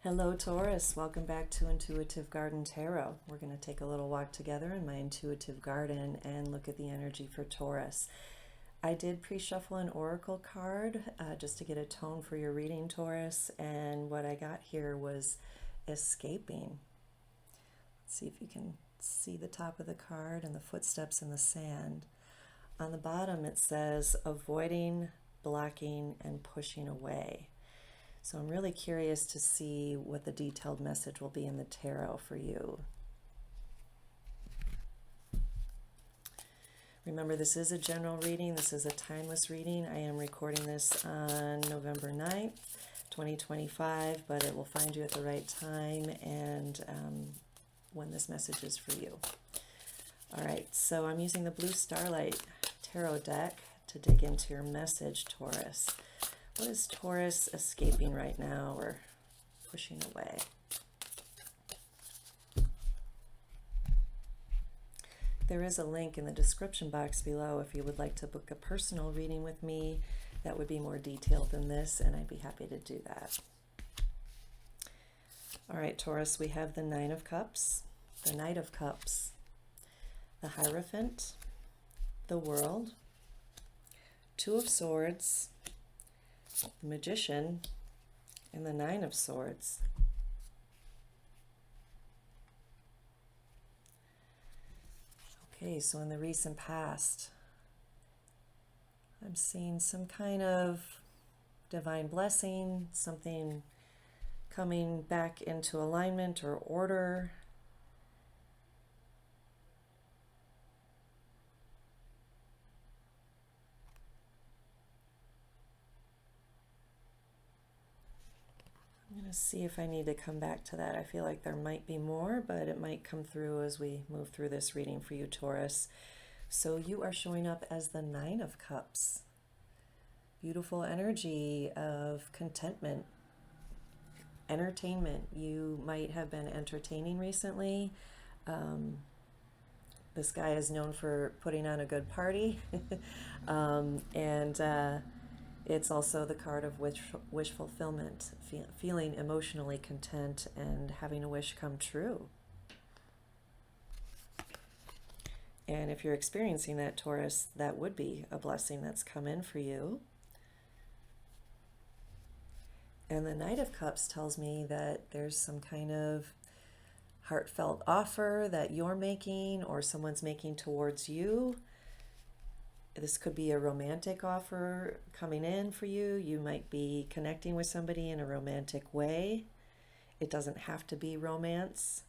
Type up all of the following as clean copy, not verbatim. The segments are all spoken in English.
Hello, Taurus. Welcome back to Intuitive Garden Tarot. We're going to take a little walk together in my intuitive garden and look at the energy for Taurus. I did pre-shuffle an oracle card just to get a tone for your reading, Taurus, and what I got here was escaping. Let's see if you can see the top of the card and the footsteps in the sand. On the bottom it says avoiding, blocking, and pushing away. So I'm really curious to see what the detailed message will be in the tarot for you. Remember, this is a general reading. This is a timeless reading. I am recording this on November 9th, 2025, but it will find you at the right time and when this message is for you. All right, so I'm using the Blue Starlight Tarot deck to dig into your message, Taurus. What is Taurus escaping right now or pushing away? There is a link in the description box below if you would like to book a personal reading with me that would be more detailed than this, and I'd be happy to do that. All right, Taurus, we have the Nine of Cups, the Knight of Cups, the Hierophant, the World, Two of Swords, the Magician, and the Nine of Swords. Okay, so in the recent past, I'm seeing some kind of divine blessing, something coming back into alignment or order. I'm going to see if I need to come back to that. I feel like there might be more, but it might come through as we move through this reading for you, Taurus. So you are showing up as the Nine of Cups. Beautiful energy of contentment, entertainment. You might have been entertaining recently. This guy is known for putting on a good party. It's also the card of wish fulfillment, feeling emotionally content and having a wish come true. And if you're experiencing that, Taurus, that would be a blessing that's come in for you. And the Knight of Cups tells me that there's some kind of heartfelt offer that you're making or someone's making towards you. This could be a romantic offer coming in for you. You might be connecting with somebody in a romantic way. It doesn't have to be romance.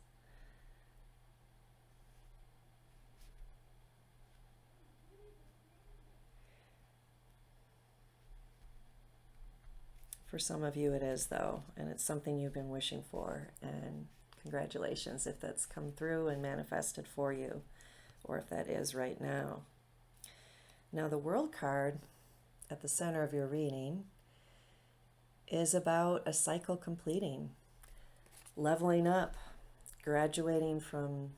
For some of you it is, though, and it's something you've been wishing for, and congratulations if that's come through and manifested for you, or if that is right now. Now, the World card at the center of your reading is about a cycle completing, leveling up, graduating from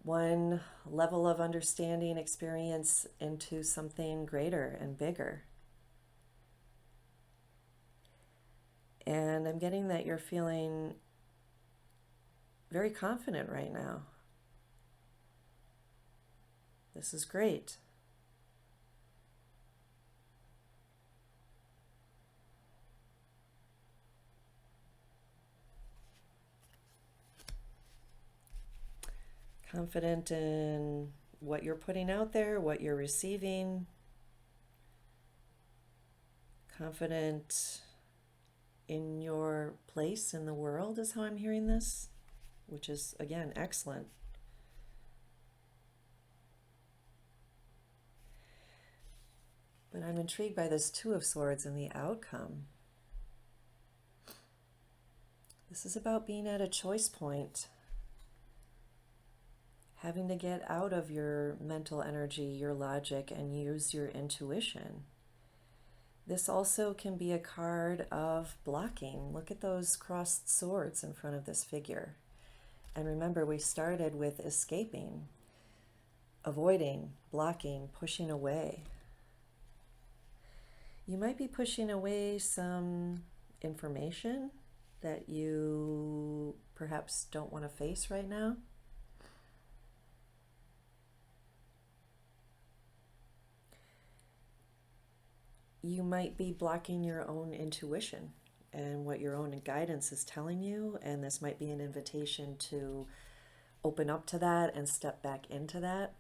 one level of understanding, experience into something greater and bigger. And I'm getting that you're feeling very confident right now. This is great. Confident in what you're putting out there, what you're receiving. Confident in your place in the world is how I'm hearing this, which is, again, excellent. But I'm intrigued by this Two of Swords and the outcome. This is about being at a choice point, having to get out of your mental energy, your logic, and use your intuition. This also can be a card of blocking. Look at those crossed swords in front of this figure. And remember, we started with escaping, avoiding, blocking, pushing away. You might be pushing away some information that you perhaps don't want to face right now. You might be blocking your own intuition and what your own guidance is telling you, and this might be an invitation to open up to that and step back into that.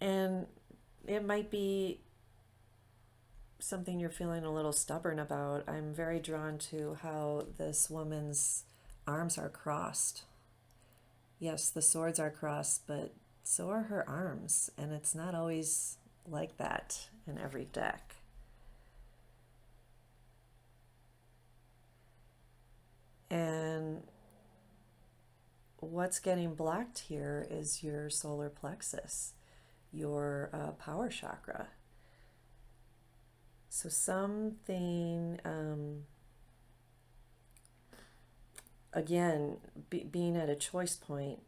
And it might be something you're feeling a little stubborn about. I'm very drawn to how this woman's arms are crossed. Yes, the swords are crossed, but so are her arms, and it's not always like that in every deck. And what's getting blocked here is your solar plexus, your power chakra. So something, again, being at a choice point,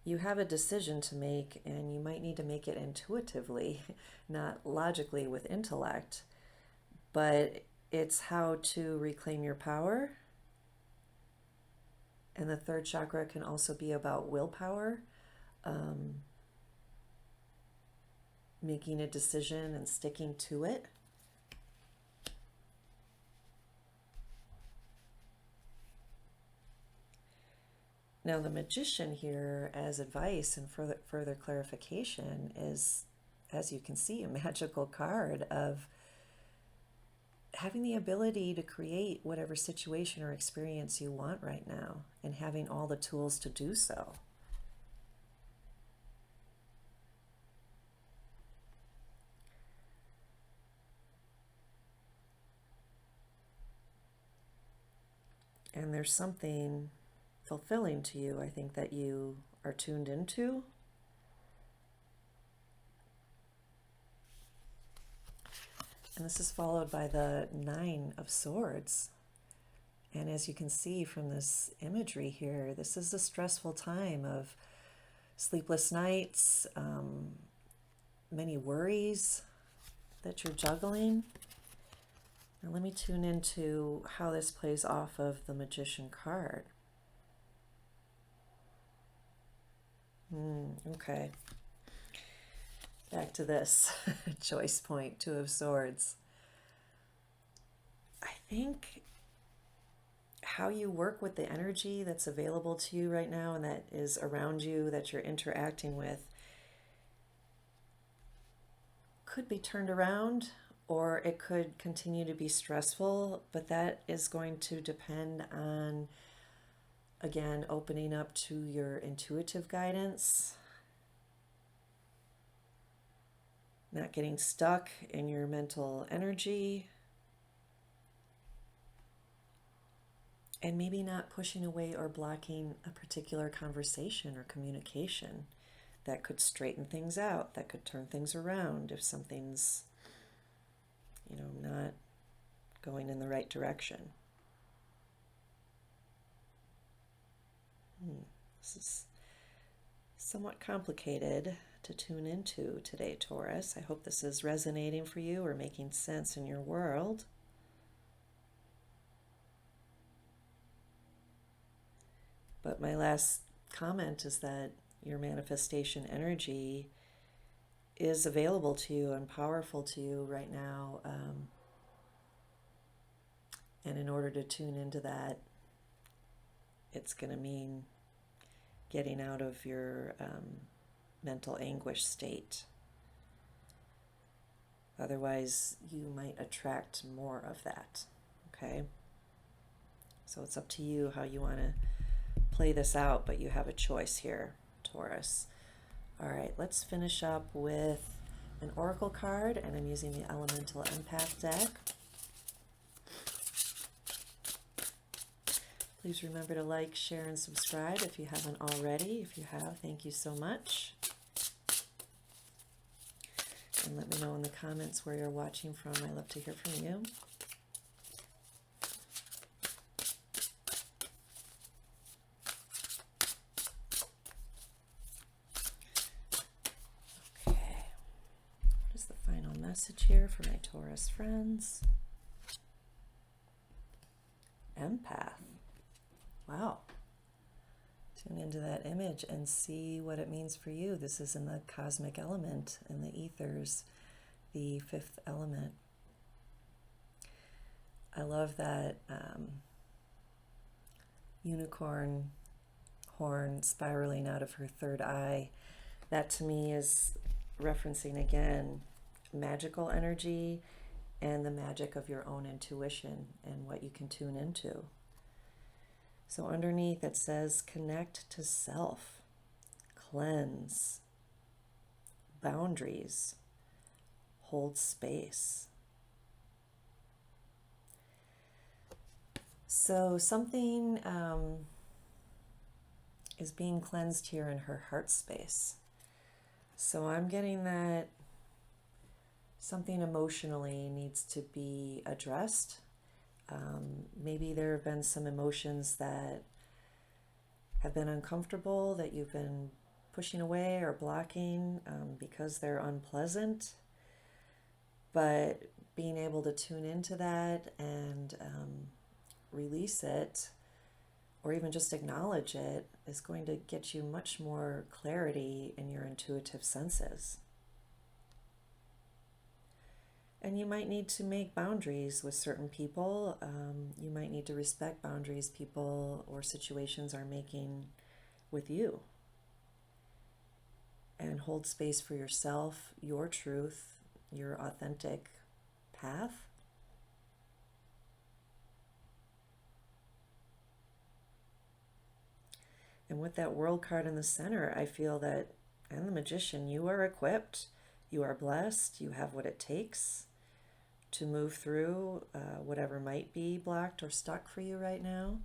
you have a decision to make, and you might need to make it intuitively, not logically with intellect, but it's how to reclaim your power. And the third chakra can also be about willpower, making a decision and sticking to it. Now, the Magician here, as advice and further clarification, is, as you can see, a magical card of having the ability to create whatever situation or experience you want right now, and having all the tools to do so. And there's something fulfilling to you, I think, that you are tuned into. And this is followed by the Nine of Swords. And as you can see from this imagery here, this is a stressful time of sleepless nights, many worries that you're juggling. Now let me tune into how this plays off of the Magician card. Okay. Back to this choice point, Two of Swords. I think how you work with the energy that's available to you right now and that is around you, that you're interacting with, could be turned around, or it could continue to be stressful, but that is going to depend on, again, opening up to your intuitive guidance, not getting stuck in your mental energy, and maybe not pushing away or blocking a particular conversation or communication that could straighten things out, that could turn things around if something's, not going in the right direction. This is somewhat complicated to tune into today, Taurus. I hope this is resonating for you or making sense in your world. But my last comment is that your manifestation energy is available to you and powerful to you right now. And in order to tune into that, it's going to mean getting out of your mental anguish state. Otherwise, you might attract more of that, okay? So it's up to you how you want to play this out, but you have a choice here, Taurus. All right, let's finish up with an oracle card, and I'm using the Elemental Empath deck. Please remember to like, share, and subscribe if you haven't already. If you have, thank you so much. And let me know in the comments where you're watching from. I love to hear from you. message here for my Taurus friends. Empath. Wow. Tune into that image and see what it means for you. This is in the cosmic element, in the ethers, the fifth element. I love that unicorn horn spiraling out of her third eye. That to me is referencing again magical energy and the magic of your own intuition and what you can tune into. So underneath it says connect to self, cleanse, boundaries, hold space. So something is being cleansed here in her heart space. So I'm getting that something emotionally needs to be addressed. Maybe there have been some emotions that have been uncomfortable that you've been pushing away or blocking because they're unpleasant. But being able to tune into that and release it, or even just acknowledge it, is going to get you much more clarity in your intuitive senses. And you might need to make boundaries with certain people. You might need to respect boundaries people or situations are making with you. And hold space for yourself, your truth, your authentic path. And with that World card in the center, I feel that, and the Magician, you are equipped, you are blessed, you have what it takes to move through whatever might be blocked or stuck for you right now.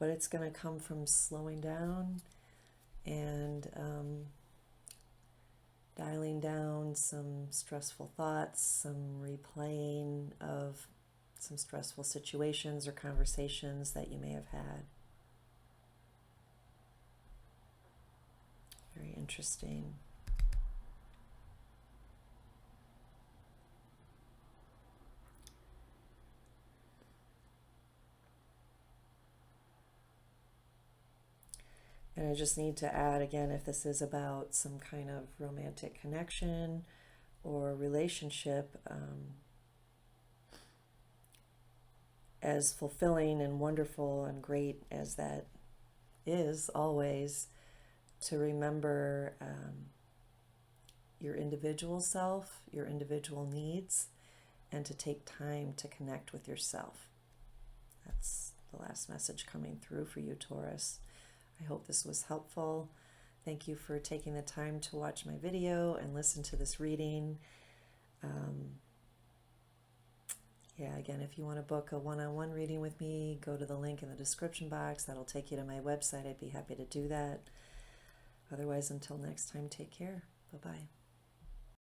But it's going to come from slowing down and dialing down some stressful thoughts, some replaying of some stressful situations or conversations that you may have had. Very interesting. And I just need to add again, if this is about some kind of romantic connection or relationship, as fulfilling and wonderful and great as that is always, to remember your individual self, your individual needs, and to take time to connect with yourself. That's the last message coming through for you, Taurus. I hope this was helpful. Thank you for taking the time to watch my video and listen to this reading. Yeah, again, if you want to book a one-on-one reading with me, go to the link in the description box. That'll take you to my website. I'd be happy to do that. Otherwise, until next time, take care. Bye-bye.